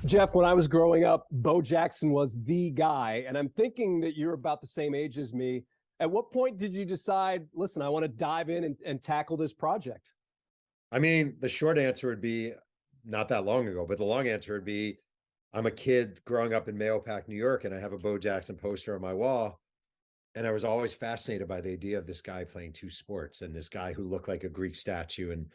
Jeff, when I was growing up, Bo Jackson was the guy. And I'm thinking that you're about the same age as me. At what point did you decide, listen, I want to dive in and tackle this project? I mean, the short answer would be not that long ago, but the long answer would be I'm a kid growing up in Mahopac, New York, and I have a Bo Jackson poster on my wall. And I was always fascinated by the idea of this guy playing two sports and this guy who looked like a Greek statue. And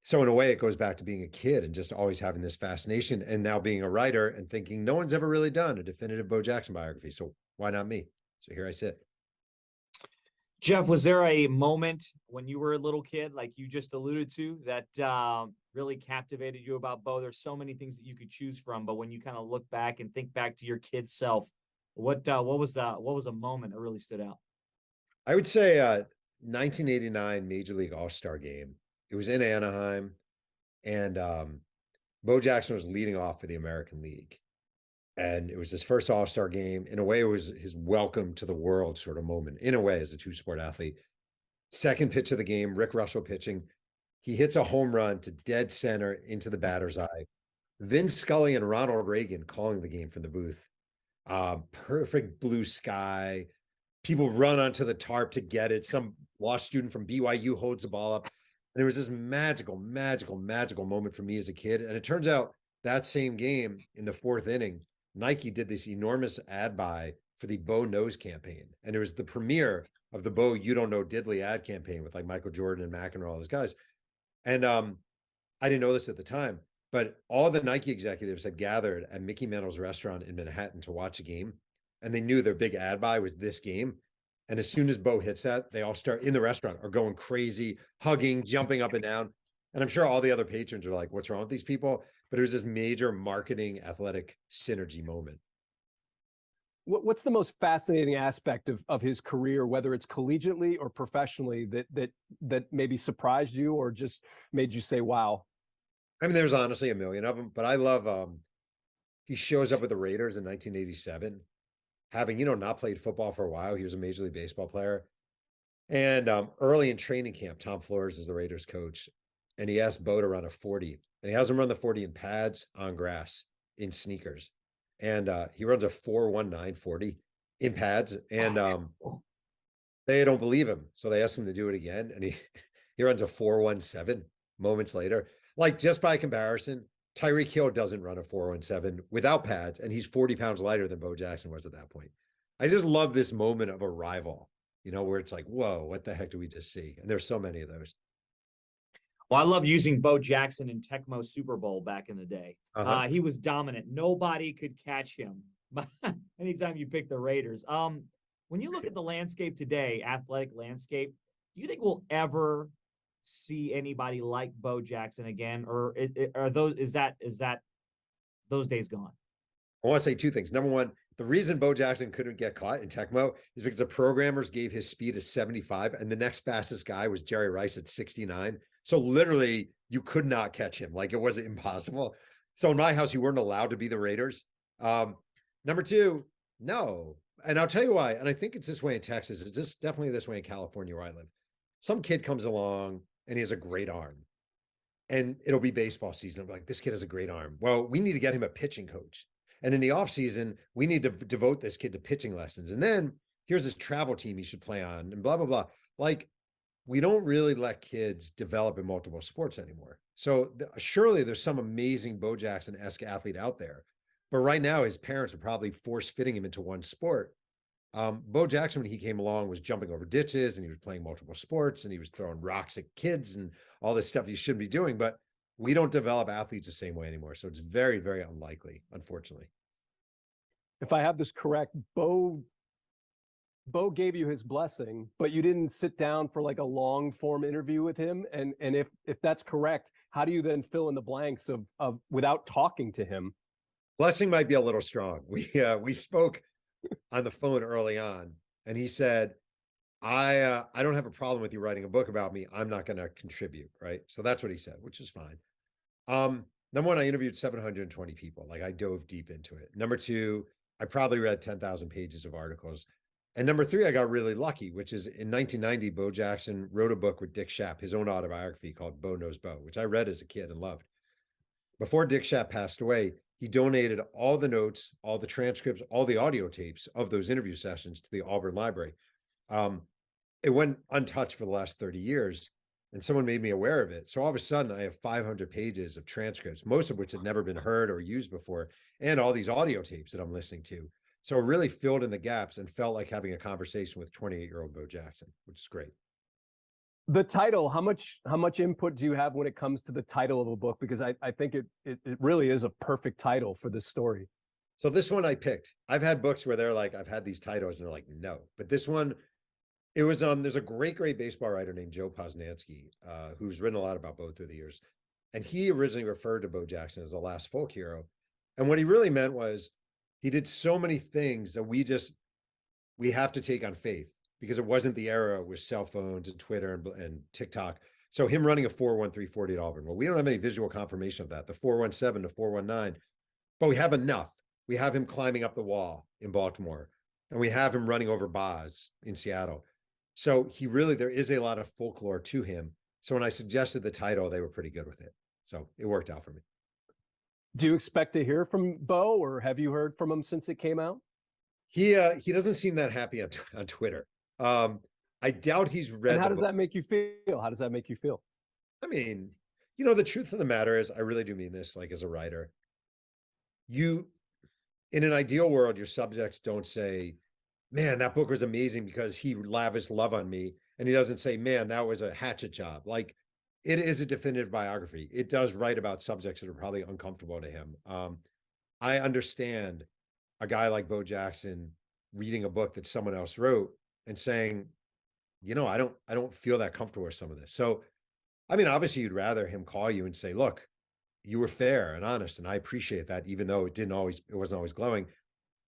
so in a way, it goes back to being a kid and just always having this fascination, and now being a writer and thinking no one's ever really done a definitive Bo Jackson biography. So why not me? So here I sit. Jeff, was there a moment when you were a little kid, like you just alluded to, that really captivated you about Bo? There's so many things that you could choose from, but when you kind of look back and think back to your kid self, what was a moment that really stood out? I would say 1989 Major League All-Star game. It was in Anaheim, and Bo Jackson was leading off for the American League. And it was his first All-Star game. In a way, it was his welcome to the world sort of moment, in a way, as a two-sport athlete. Second pitch of the game, Rick Russell pitching. He hits a home run to dead center into the batter's eye. Vin Scully and Ronald Reagan calling the game from the booth. Perfect blue sky. People run onto the tarp to get it. Some law student from BYU holds the ball up. And it was this magical, magical, magical moment for me as a kid. And it turns out that same game in the fourth inning, Nike did this enormous ad buy for the Bo Knows campaign. And it was the premiere of the Bo You Don't Know Diddley ad campaign with like Michael Jordan and McEnroe, all those guys. And I didn't know this at the time, but all the Nike executives had gathered at Mickey Mantle's restaurant in Manhattan to watch a game. And they knew their big ad buy was this game. And as soon as Bo hits that, they all start in the restaurant are going crazy, hugging, jumping up and down. And I'm sure all the other patrons are like, what's wrong with these people? But it was this major marketing athletic synergy moment. What's the most fascinating aspect of his career, whether it's collegiately or professionally, that maybe surprised you or just made you say, wow? I mean, there's honestly a million of them, but I love he shows up with the Raiders in 1987, having, not played football for a while. He was a Major League Baseball player. And early in training camp, Tom Flores is the Raiders coach, and he asked Bo to run a 40. And he has him run the 40 in pads on grass in sneakers. And he runs a 4:19 40 in pads. And they don't believe him. So they ask him to do it again. And he runs a 4:17 moments later. Like, just by comparison, Tyreek Hill doesn't run a 4:17 without pads. And he's 40 pounds lighter than Bo Jackson was at that point. I just love this moment of a rival, where it's like, whoa, what the heck do we just see? And there's so many of those. Well, I love using Bo Jackson in Tecmo Super Bowl back in the day. He was dominant. Nobody could catch him. Anytime you pick the Raiders. When you look at the landscape today, athletic landscape, do you think we'll ever see anybody like Bo Jackson again, or is that those days gone? I want to say two things. Number one, the reason Bo Jackson couldn't get caught in Tecmo is because the programmers gave his speed as 75, and the next fastest guy was Jerry Rice at 69. So literally, you could not catch him. Like, it was impossible. So in my house, you weren't allowed to be the Raiders. Number two, no. And I'll tell you why. And I think it's this way in Texas. It's just definitely this way in California where I live. Some kid comes along and he has a great arm. And it'll be baseball season. I'm like, this kid has a great arm. Well, we need to get him a pitching coach. And in the offseason, we need to devote this kid to pitching lessons. And then here's this travel team he should play on and blah, blah, blah. Like, we don't really let kids develop in multiple sports anymore. So surely there's some amazing Bo Jackson-esque athlete out there. But right now, his parents are probably force-fitting him into one sport. Bo Jackson, when he came along, was jumping over ditches and he was playing multiple sports and he was throwing rocks at kids and all this stuff he shouldn't be doing. But we don't develop athletes the same way anymore. So it's very, very unlikely, unfortunately. If I have this correct, Bo gave you his blessing, but you didn't sit down for like a long form interview with him. And if that's correct, how do you then fill in the blanks of without talking to him? Blessing might be a little strong. We spoke on the phone early on, and he said, I don't have a problem with you writing a book about me. I'm not going to contribute. Right. So that's what he said, which is fine. Number one, I interviewed 720 people. Like, I dove deep into it. Number two, I probably read 10,000 pages of articles. And number three, I got really lucky, which is in 1990, Bo Jackson wrote a book with Dick Schaap, his own autobiography called Bo Knows Bo, which I read as a kid and loved. before Dick Schaap passed away, he donated all the notes, all the transcripts, all the audio tapes of those interview sessions to the Auburn Library. It went untouched for the last 30 years, and someone made me aware of it. So all of a sudden, I have 500 pages of transcripts, most of which had never been heard or used before, and all these audio tapes that I'm listening to. So it really filled in the gaps and felt like having a conversation with 28-year-old Bo Jackson, which is great. The title, how much input do you have when it comes to the title of a book? Because I think it really is a perfect title for this story. So this one I picked. I've had books where they're like, I've had these titles and they're like, no. But this one, it was there's a great baseball writer named Joe Posnanski, who's written a lot about Bo through the years. And he originally referred to Bo Jackson as the last folk hero. And what he really meant was he did so many things that we have to take on faith, because it wasn't the era with cell phones and Twitter and TikTok. So him running a 4.13 40 at Auburn, well, we don't have any visual confirmation of that, the 4.17 to 4.19, but we have enough. We have him climbing up the wall in Baltimore, and we have him running over Boz in Seattle. So there is a lot of folklore to him. So when I suggested the title, they were pretty good with it. So it worked out for me. Do you expect to hear from Bo, or have you heard from him since it came out? He doesn't seem that happy on Twitter. I doubt he's read. And how does that make you feel? How does that make you feel? I mean, the truth of the matter is, I really do mean this, like, as a writer, in an ideal world, your subjects don't say, man, that book was amazing because he lavished love on me. And he doesn't say, man, that was a hatchet job. Like, it is a definitive biography. It does write about subjects that are probably uncomfortable to him. I understand a guy like Bo Jackson reading a book that someone else wrote and saying, I don't feel that comfortable with some of this. So, I mean, obviously you'd rather him call you and say, look, you were fair and honest, and I appreciate that, even though it wasn't always glowing,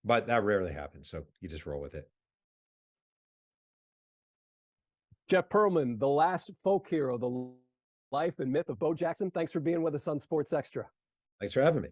but that rarely happens. So you just roll with it. Jeff Pearlman, the last folk hero, the life and myth of Bo Jackson. Thanks for being with us on Sports Extra. Thanks for having me.